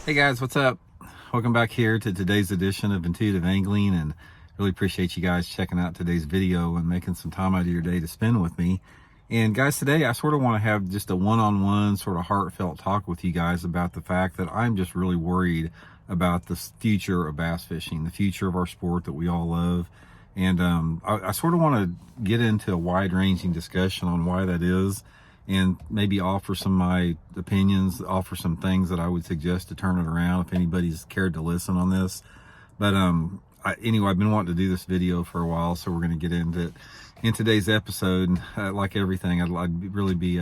Hey guys, what's up? Welcome back here to today's edition of Intuitive Angling, and really appreciate you guys checking out today's video and making some time out of your day to spend with me. And guys, today I sort of want to have just a one-on-one sort of heartfelt talk with you guys about the fact that I'm just really worried about the future of bass fishing, the future of our sport that we all love. And I sort of want to get into a wide-ranging discussion on why that is, and maybe offer some of my opinions, offer some things that I would suggest to turn it around if anybody's cared to listen on this. But anyway, I've been wanting to do this video for a while, so we're going to get into it in today's episode. Like everything, I'd really be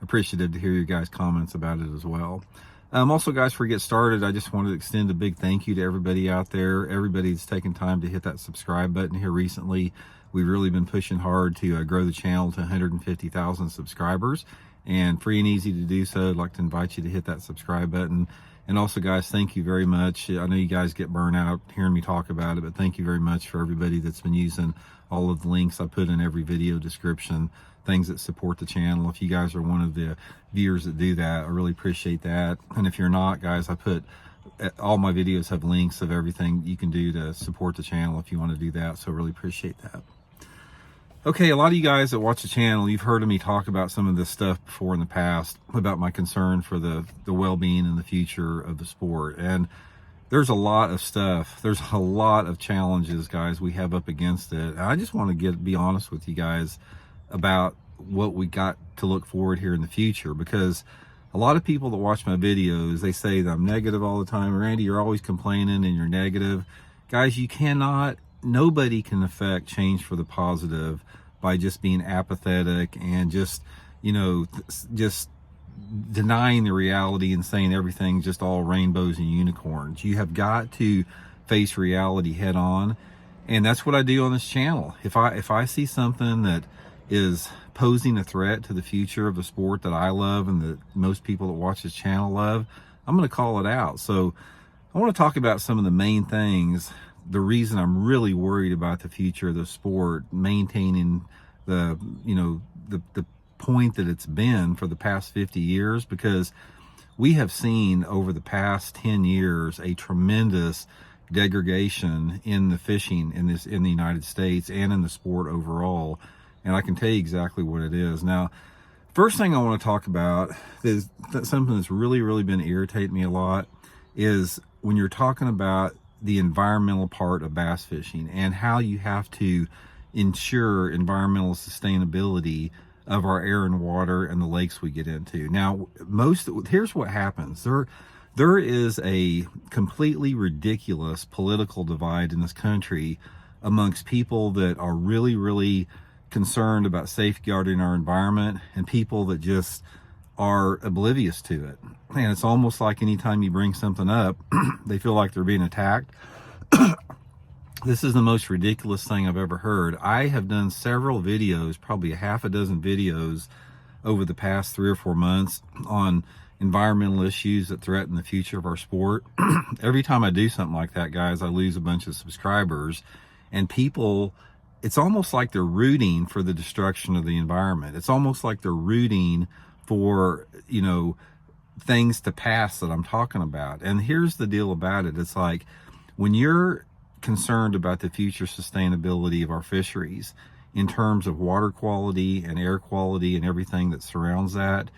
appreciative to hear your guys' comments about it as well. Also, guys, before we get started, I just wanted to extend a big thank you to everybody out there, everybody that's taken time to hit that subscribe button here recently. We've really been pushing hard to grow the channel to 150,000 subscribers, and free and easy to do so. I'd like to invite you to hit that subscribe button. And also, guys, thank you very much. I know you guys get burnt out hearing me talk about it, but thank you very much for everybody that's been using all of the links I put in every video description, things that support the channel. If you guys are one of the viewers that do that, I really appreciate that. And if you're not, guys, I put all my videos have links of everything you can do to support the channel if you want to do that. So I really appreciate that. Okay, a lot of you guys that watch the channel, you've heard of me talk about some of this stuff before in the past about my concern for the well-being and the future of the sport. And there's a lot of stuff. There's a lot of challenges, guys, we have up against it. And I just want to be honest with you guys about what we got to look forward here in the future, because a lot of people that watch my videos, they say that I'm negative all the time. Randy, you're always complaining and you're negative. Guys, nobody can affect change for the positive by just being apathetic and just denying the reality and saying everything's just all rainbows and unicorns. You have got to face reality head on, and that's what I do on this channel. If I see something that is posing a threat to the future of the sport that I love and that most people that watch this channel love, I'm going to call it out. So I want to talk about some of the main things, the reason I'm really worried about the future of the sport, maintaining the point that it's been for the past 50 years, because we have seen over the past 10 years a tremendous degradation in the fishing in the United States and in the sport overall. And I can tell you exactly what it is. Now, first thing I want to talk about is something that's really been irritating me a lot, is when you're talking about the environmental part of bass fishing and how you have to ensure environmental sustainability of our air and water and the lakes we get into. Now, here's what happens. There is a completely ridiculous political divide in this country amongst people that are really concerned about safeguarding our environment and people that just are oblivious to it. And it's almost like anytime you bring something up, they feel like they're being attacked. This is the most ridiculous thing I've ever heard. I have done several videos, probably a half a dozen videos over the past 3 or 4 months on environmental issues that threaten the future of our sport. Every time I do something like that, guys, I lose a bunch of subscribers, and people, it's almost like they're rooting for the destruction of the environment. It's almost like they're rooting for, things to pass that I'm talking about. And here's the deal about it. It's like, when you're concerned about the future sustainability of our fisheries in terms of water quality and air quality and everything that surrounds that,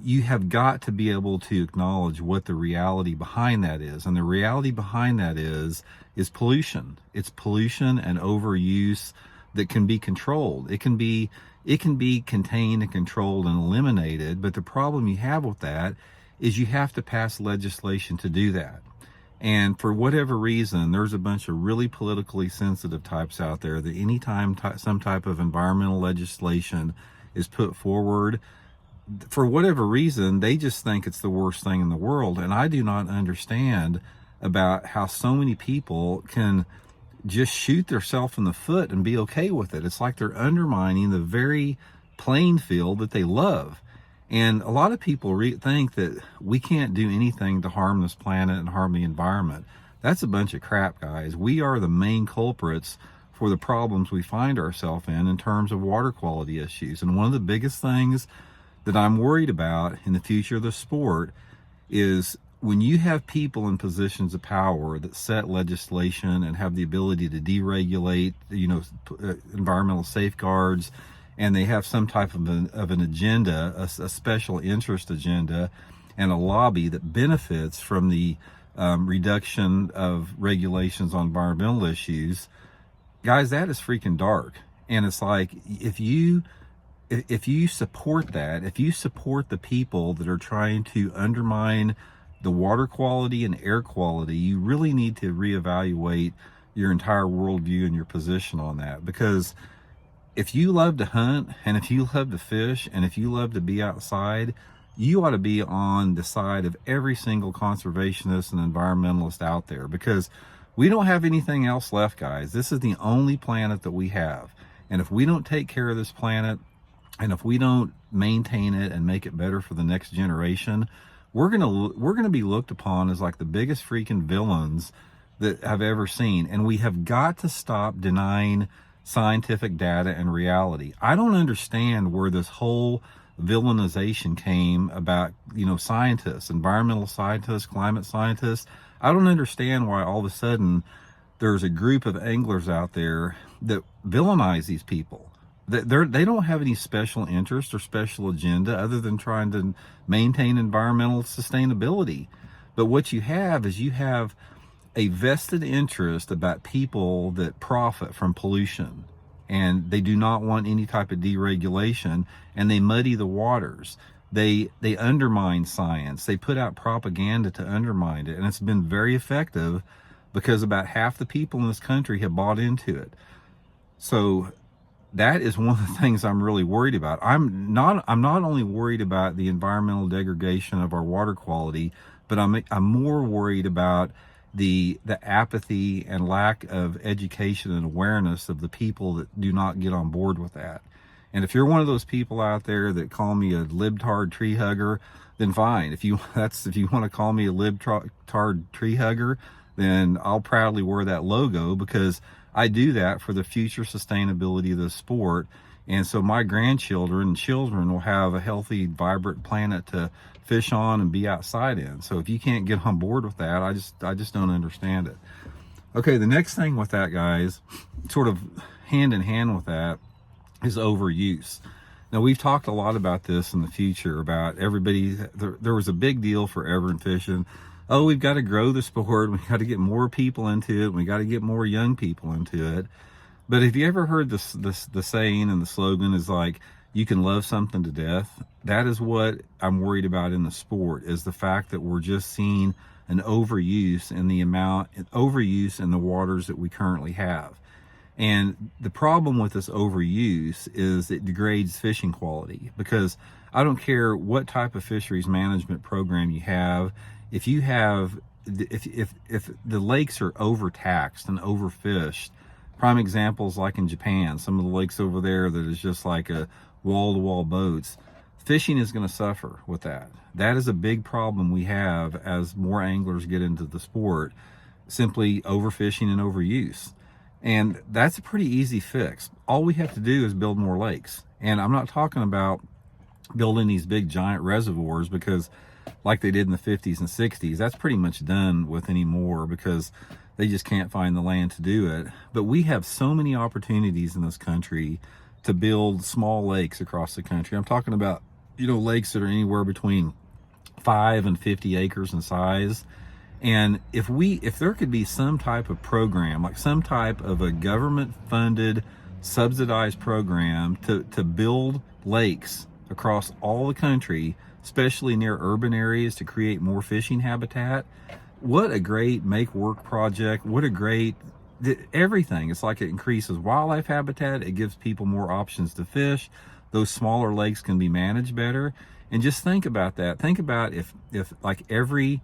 you have got to be able to acknowledge what the reality behind that is. And the reality behind that is pollution. It's pollution and overuse that can be controlled. It can be contained and controlled and eliminated, but the problem you have with that is you have to pass legislation to do that. And for whatever reason, there's a bunch of really politically sensitive types out there that anytime some type of environmental legislation is put forward, for whatever reason, they just think it's the worst thing in the world. And I do not understand about how so many people can just shoot themselves in the foot and be okay with it. It's like they're undermining the very playing field that they love. And a lot of people think that we can't do anything to harm this planet and harm the environment. That's a bunch of crap, guys. We are the main culprits for the problems we find ourselves in terms of water quality issues. And one of the biggest things that I'm worried about in the future of the sport is when you have people in positions of power that set legislation and have the ability to deregulate, environmental safeguards, and they have some type of an agenda, a special interest agenda, and a lobby that benefits from the reduction of regulations on environmental issues, guys, that is freaking dark. And it's like, if you support that, if you support the people that are trying to undermine the water quality and air quality, you really need to reevaluate your entire worldview and your position on that. Because if you love to hunt, and if you love to fish, and if you love to be outside, you ought to be on the side of every single conservationist and environmentalist out there, because we don't have anything else left, guys. This is the only planet that we have. And if we don't take care of this planet, and if we don't maintain it and make it better for the next generation, we're gonna be looked upon as like the biggest freaking villains that I've ever seen. And we have got to stop denying scientific data and reality. I don't understand where this whole villainization came about, scientists, environmental scientists, climate scientists. I don't understand why all of a sudden there's a group of anglers out there that villainize these people. They don't have any special interest or special agenda other than trying to maintain environmental sustainability. But what you have is you have a vested interest about people that profit from pollution, and they do not want any type of deregulation, and they muddy the waters. They undermine science. They put out propaganda to undermine it, and it's been very effective because about half the people in this country have bought into it. So that is one of the things I'm really worried about. I'm not only worried about the environmental degradation of our water quality, but I'm more worried about the apathy and lack of education and awareness of the people that do not get on board with that. And if you're one of those people out there that call me a libtard tree hugger, then fine. If you want to call me a libtard tree hugger, then I'll proudly wear that logo, because I do that for the future sustainability of the sport. And so my grandchildren and children will have a healthy, vibrant planet to fish on and be outside in. So if you can't get on board with that, I just don't understand it. Okay, the next thing with that, guys, sort of hand in hand with that, is overuse. Now, we've talked a lot about this in the future, about everybody, there was a big deal forever in fishing. Oh, we've got to grow the sport. We've got to get more people into it. We got to get more young people into it. But have you ever heard the saying and the slogan is like, you can love something to death? That is what I'm worried about in the sport, is the fact that we're just seeing an overuse in the waters that we currently have. And the problem with this overuse is it degrades fishing quality, because I don't care what type of fisheries management program you have. If you have, if the lakes are overtaxed and overfished, prime examples like in Japan, some of the lakes over there that is just like a wall-to-wall boats, fishing is going to suffer with that. That is a big problem we have as more anglers get into the sport, simply overfishing and overuse. And that's a pretty easy fix. All we have to do is build more lakes. And I'm not talking about building these big giant reservoirs, because like they did in the 50s and 60s, that's pretty much done with anymore, because they just can't find the land to do it. But we have so many opportunities in this country to build small lakes across the country. I'm talking about, lakes that are anywhere between 5 and 50 acres in size. And if there could be some type of program, like some type of a government funded, subsidized program to build lakes across all the country, especially near urban areas, to create more fishing habitat, what a great make work project. What a great everything. It's like it increases wildlife habitat. It gives people more options to fish. Those smaller lakes can be managed better. And just think about that. Think about if like every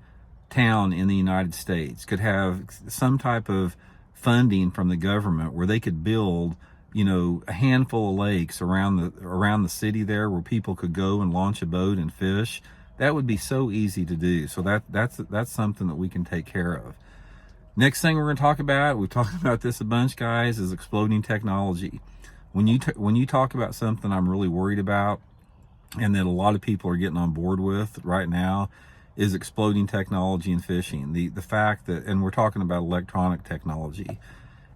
town in the United States could have some type of funding from the government where they could build, a handful of lakes around the city there, where people could go and launch a boat and fish. That would be so easy to do. So that's something that we can take care of. Next thing we're going to talk about, we've talked about this a bunch, guys, is exploding technology. When you talk about something I'm really worried about, and that a lot of people are getting on board with right now, is exploding technology in fishing. The fact that, and we're talking about electronic technology,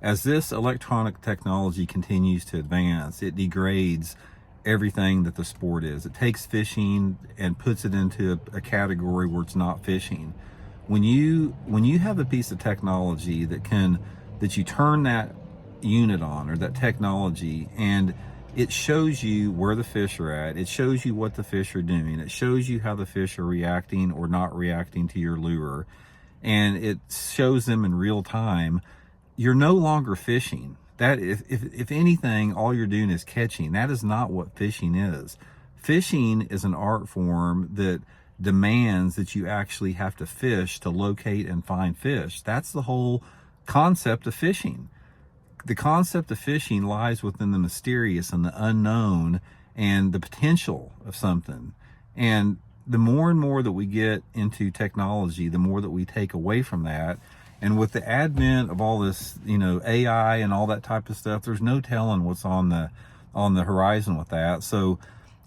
as this electronic technology continues to advance, it degrades everything that the sport is. It takes fishing and puts it into a category where it's not fishing. When you have a piece of technology that you turn that unit on, or that technology, and it shows you where the fish are at, it shows you what the fish are doing, it shows you how the fish are reacting or not reacting to your lure, and it shows them in real time, you're no longer fishing. That if anything, all you're doing is catching. That is not what fishing is. Fishing is an art form that demands that you actually have to fish to locate and find fish. That's the whole concept of fishing. The concept of fishing lies within the mysterious and the unknown and the potential of something. And the more and more that we get into technology, the more that we take away from that. And with the advent of all this, AI and all that type of stuff, there's no telling what's on the horizon with that. So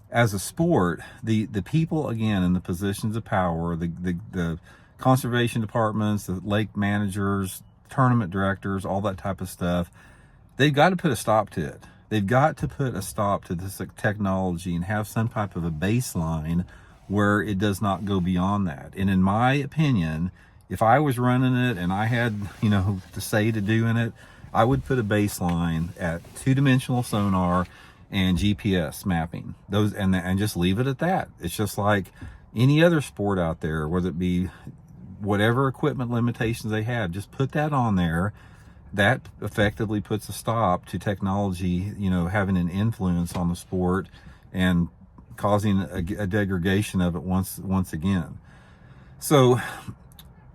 as a sport, the people, again, in the positions of power, the conservation departments, the lake managers, tournament directors, all that type of stuff, they've got to put a stop to it. They've got to put a stop to this technology and have some type of a baseline where it does not go beyond that. And in my opinion, if I was running it and I had, to say to doing it, I would put a baseline at 2-dimensional sonar and GPS mapping. Those and just leave it at that. It's just like any other sport out there, whether it be whatever equipment limitations they have, just put that on there. That effectively puts a stop to technology, having an influence on the sport and causing a degradation of it once again. So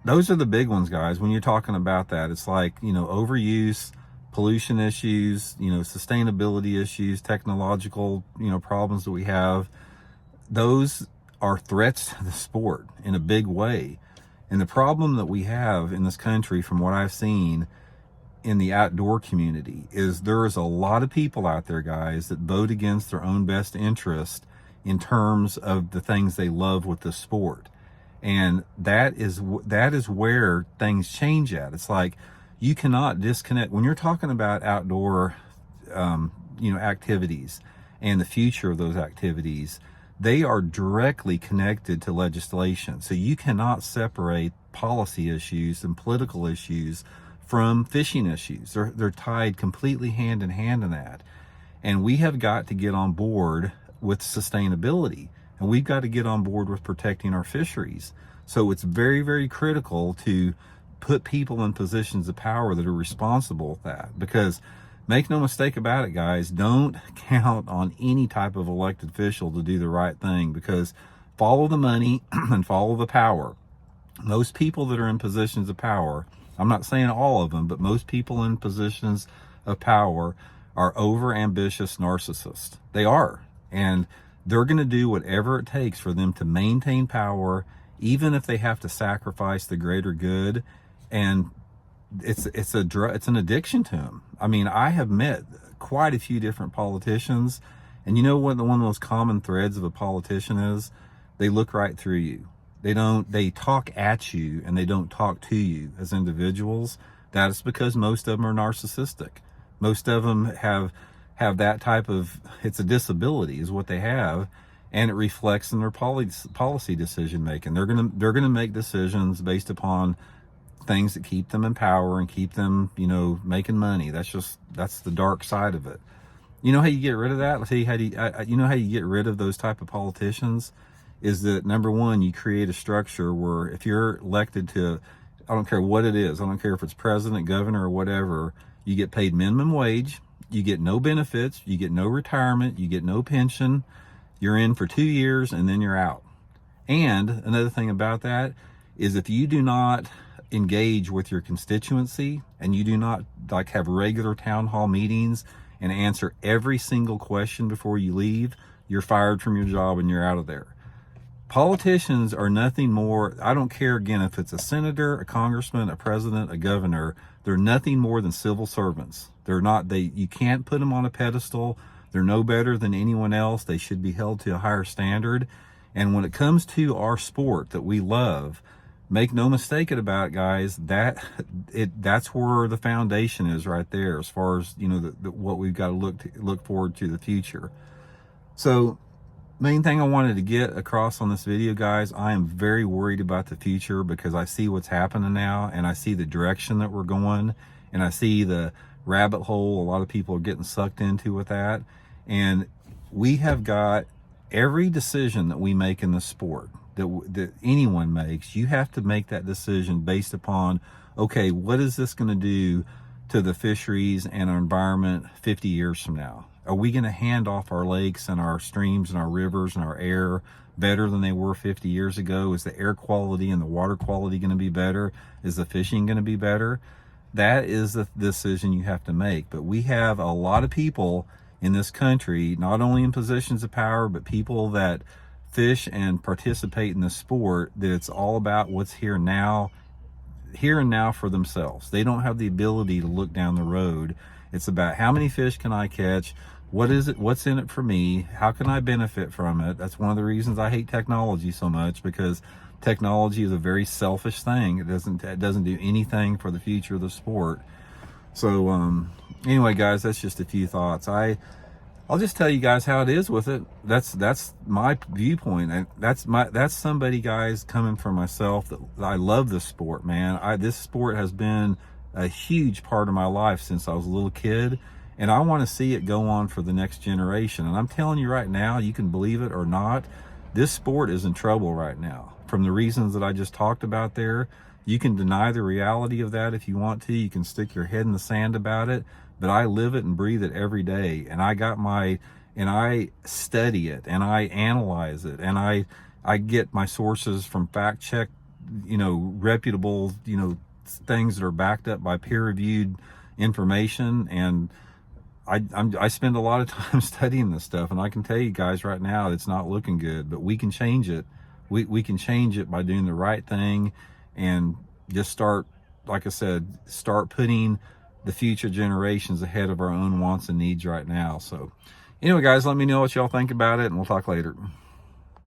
those are the big ones, guys. When you're talking about that, it's like, overuse, pollution issues, sustainability issues, technological, problems that we have. Those are threats to the sport in a big way. And the problem that we have in this country, from what I've seen in the outdoor community, is there is a lot of people out there, guys, that vote against their own best interest in terms of the things they love with the sport. And that is where things change at. It's like, you cannot disconnect when you're talking about outdoor, activities and the future of those activities. They are directly connected to legislation. So you cannot separate policy issues and political issues from fishing issues. They're tied completely hand in hand in that. And we have got to get on board with sustainability. And we've got to get on board with protecting our fisheries. So it's very, very critical to put people in positions of power that are responsible with that. Because make no mistake about it, guys, don't count on any type of elected official to do the right thing, because follow the money and follow the power. Most people that are in positions of power, I'm not saying all of them, but most people in positions of power are over-ambitious narcissists. They are. And they're going to do whatever it takes for them to maintain power, even if they have to sacrifice the greater good. And it's an addiction to them. I mean, I have met quite a few different politicians, and you know what one of the most common threads of a politician is? They look right through you. They talk at you, and they don't talk to you as individuals. That is because most of them are narcissistic. Most of them have that type of, it's a disability is what they have, and it reflects in their policy decision making. They're gonna make decisions based upon things that keep them in power and keep them, making money. That's the dark side of it. You know how you get rid of that? I'll tell you how you get rid of those type of politicians is that, number one, you create a structure where if you're elected to, I don't care what it is, I don't care if it's president, governor, or whatever, you get paid minimum wage, you get no benefits, you get no retirement, you get no pension, you're in for 2 years, and then you're out. And another thing about that is, if you do not engage with your constituency and you do not have regular town hall meetings and answer every single question before you leave, you're fired from your job and you're out of there. Politicians are nothing more, I don't care again if it's a senator, a congressman, a president, a governor, they're nothing more than civil servants. You can't put them on a pedestal. They're no better than anyone else. They should be held to a higher standard. And when it comes to our sport that we love, make no mistake about it, guys, that's where the foundation is right there, as far as, you know, what we've got to look forward to the future. So main thing I wanted to get across on this video, guys, I am very worried about the future, because I see what's happening now, and I see the direction that we're going, and I see the rabbit hole a lot of people are getting sucked into with that. And we have got every decision that we make in the sport, that anyone makes, you have to make that decision based upon, okay, what is this going to do to the fisheries and our environment 50 years from now? Are we going to hand off our lakes and our streams and our rivers and our air better than they were 50 years ago? Is the air quality and the water quality going to be better? Is the fishing going to be better? That is the decision you have to make. But we have a lot of people in this country, not only in positions of power, but people that fish and participate in the sport, that it's all about what's here and now for themselves. They don't have the ability to look down the road. It's about, how many fish can I catch? What is it? What's in it for me? How can I benefit from it? That's one of the reasons I hate technology so much, because technology is a very selfish thing. It doesn't do anything for the future of the sport. So anyway, guys, that's just a few thoughts. I'll just tell you guys how it is with it. That's my viewpoint, and that's somebody, guys, coming from myself, that I love this sport, man. This sport has been a huge part of my life since I was a little kid, and I want to see it go on for the next generation. And I'm telling you right now, you can believe it or not, this sport is in trouble right now, from the reasons that I just talked about there. You can deny the reality of that if you want to. You can stick your head in the sand about it, but I live it and breathe it every day. And I study it, and I analyze it, and I get my sources from fact check, reputable, things that are backed up by peer-reviewed information. And I spend a lot of time studying this stuff, and I can tell you guys right now, it's not looking good, but we can change it. We can change it by doing the right thing, and just start, like I said, start putting the future generations ahead of our own wants and needs right now. So anyway, guys, let me know what y'all think about it, and we'll talk later.